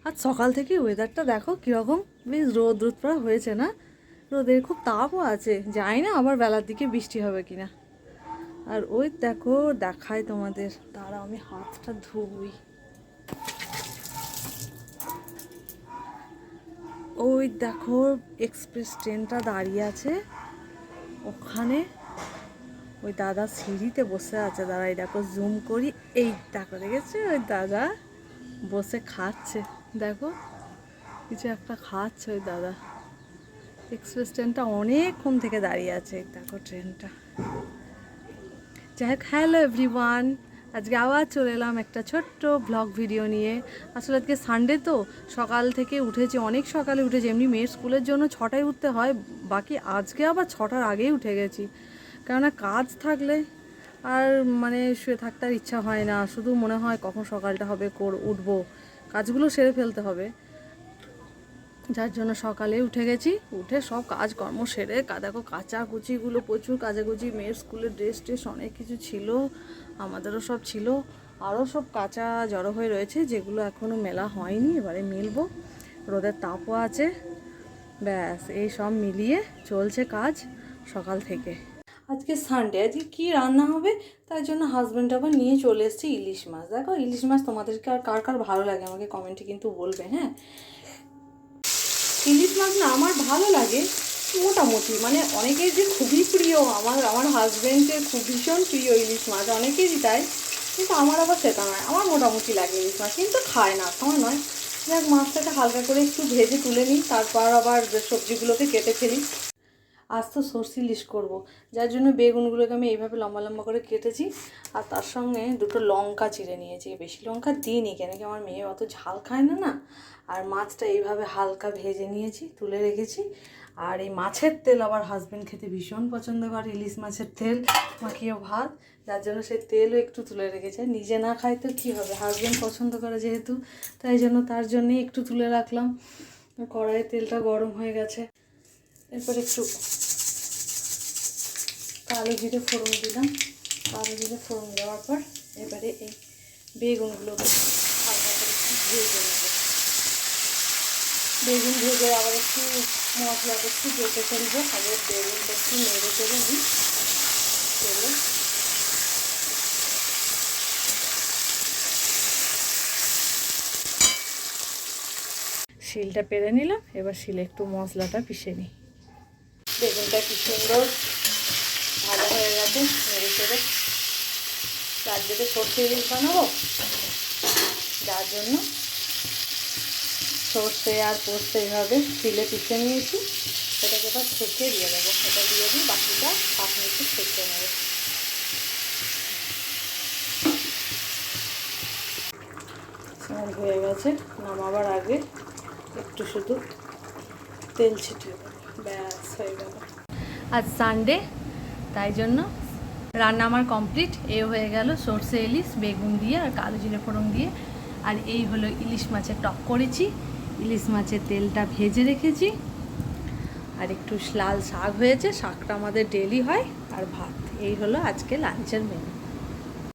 আর সকাল থেকে ওয়েদারটা দেখো কীরকম, বেশ রোদ রোদ পড়া হয়েছে না, রোদের খুব তাপও আছে, জানি না আবার বেলার দিকে বৃষ্টি হবে কিনা। আর ওই দেখো দেখায় তোমাদের, তারা আমি হাতটা ধুই। ওই দেখো এক্সপ্রেস ট্রেনটা দাঁড়িয়ে আছে ওখানে, ওই দাদা সিঁড়িতে বসে আছে, দাঁড়াই দেখো জুম করি, এই দেখো দেখেছে ওই দাদা বসে খাচ্ছে, দেখো কিছু একটা খাচ্ছে ওই দাদা। এক্সপ্রেস ট্রেনটা অনেকক্ষণ থেকে দাঁড়িয়ে আছে, দেখো ট্রেনটা। যাই হোক, হ্যালো এভরিওয়ান, আজকে আবার চলে এলাম একটা ছোট্ট ব্লগ ভিডিও নিয়ে। আসলে আজকে সানডে তো, সকাল থেকে উঠেছি, অনেক সকালে উঠেছি। এমনি মেয়ের স্কুলের জন্য 6টায় উঠতে হয়, বাকি আজকে আবার 6টার আগেই উঠে গেছি, কেননা কাজ থাকলে আর মানে শুয়ে থাকতে আর ইচ্ছা হয় না, শুধু মনে হয় কখন সকালটা হবে, উঠবো, কাজগুলো সেরে ফেলতে হবে। যার জন্য সকালে উঠে গেছি, উঠে সব কাজকর্ম সেরে দেখো কাচাকুচিগুলো প্রচুর কাচাকুচি, মেয়ের স্কুলের ড্রেস ট্রেস অনেক কিছু ছিল, আমাদেরও সব ছিল, আরও সব কাঁচা জড়ো হয়ে রয়েছে যেগুলো এখনও মেলা হয়নি, এবারে মিলবো, রোদের তাপও আছে, ব্যাস এই সব মিলিয়ে চলছে কাজ সকাল থেকে। আজকে সানডে, আজকে কী রান্না হবে তাই জন্য হাজব্যান্ড আবার নিয়ে চলে এসেছে ইলিশ মাছ। দেখো ইলিশ মাছ তোমাদেরকে আর কার কার ভালো লাগে আমাকে কমেন্টে কিন্তু বলবে। হ্যাঁ, ইলিশ মাছ না আমার ভালো লাগে মোটামুটি, মানে অনেকের যে খুবই প্রিয়, আমার হাজব্যান্ডের খুব ভীষণ প্রিয় ইলিশ মাছ, অনেকেরই তাই, কিন্তু আমার আবার সেটা নয়, আমার মোটামুটি লাগে ইলিশ মাছ, কিন্তু খায় না, খাওয়া নয়। যাক, মাছটাকে হালকা করে একটু ভেজে তুলে নিই, তারপর আবার সবজিগুলোকে কেটে ফেলি। আজ তো সর্ষে ইলিশ করবো, যার জন্য বেগুনগুলোকে আমি এইভাবে লম্বা লম্বা করে কেটেছি, আর তার সঙ্গে দুটো লঙ্কা চিড়ে নিয়েছি, বেশি লঙ্কা দিইনি কেন কি আমার মেয়ে অত ঝাল খায় না না। আর মাছটা এইভাবে হালকা ভেজে নিয়েছি, তুলে রেখেছি। আর এই মাছের তেল আবার হাজব্যান্ড খেতে ভীষণ পছন্দ করে, ইলিশ মাছের তেল মাখিয়ে ভাত, যার জন্য সেই তেলও একটু তুলে রেখেছে। নিজে না খায় তো কী হবে, হাজব্যান্ড পছন্দ করে যেহেতু, তাই জন্য তার জন্যেই একটু তুলে রাখলাম। কড়াইয়ে তেলটা গরম হয়ে গেছে, এরপর একটু কালো জিরে ফোড়ন দিলাম, কালো জিরে ফোড়ন দেওয়ার পর এবারে এই বেগুনগুলোকে হালকা করে একটু ভেজে নেব। বেগুন ভেজে আবার একটু মশলাটা একটু বেটে ফেলবো, আগে বেগুনটা একটু নেড়ে চেড়ে নিই তেলে। শিলটা পেরে নিলাম, এবার শিলে একটু মশলাটা পিষে নিই। বেগুনটা কি সুন্দর ভাজা হয়ে গেছে, নেড়ে চেড়ে। আজকে তো সর্ষে ইলিশ বানাবো, যার জন্য সর্ষে আর পোস্ত এইভাবে শিলে পিষে নিয়েছি, সেটাকে এবার ছেঁকে দিয়ে দেবো, সেটা দিয়ে দিই, বাকিটা 5 মিনিট ছেঁকে নেবো। হয়ে গেছে, নামাবার আগে একটু শুধু তেল ছিটিয়ে দেবো, ব্যাস হয়ে গেল। আজ সানডে, তাই জন্য রান্না আমার কমপ্লিট। এ হয়ে গেল সর্ষে ইলিশ বেগুন দিয়ে আর কালো জিরে ফোড়ন দিয়ে, আর এই হলো ইলিশ মাছের টক করেছি, ইলিশ মাছের তেলটা ভেজে রেখেছি, আর একটু লাল শাক হয়েছে, শাকটা আমাদের ডেলি হয়, আর ভাত। এই হলো আজকে লাঞ্চের মেনু।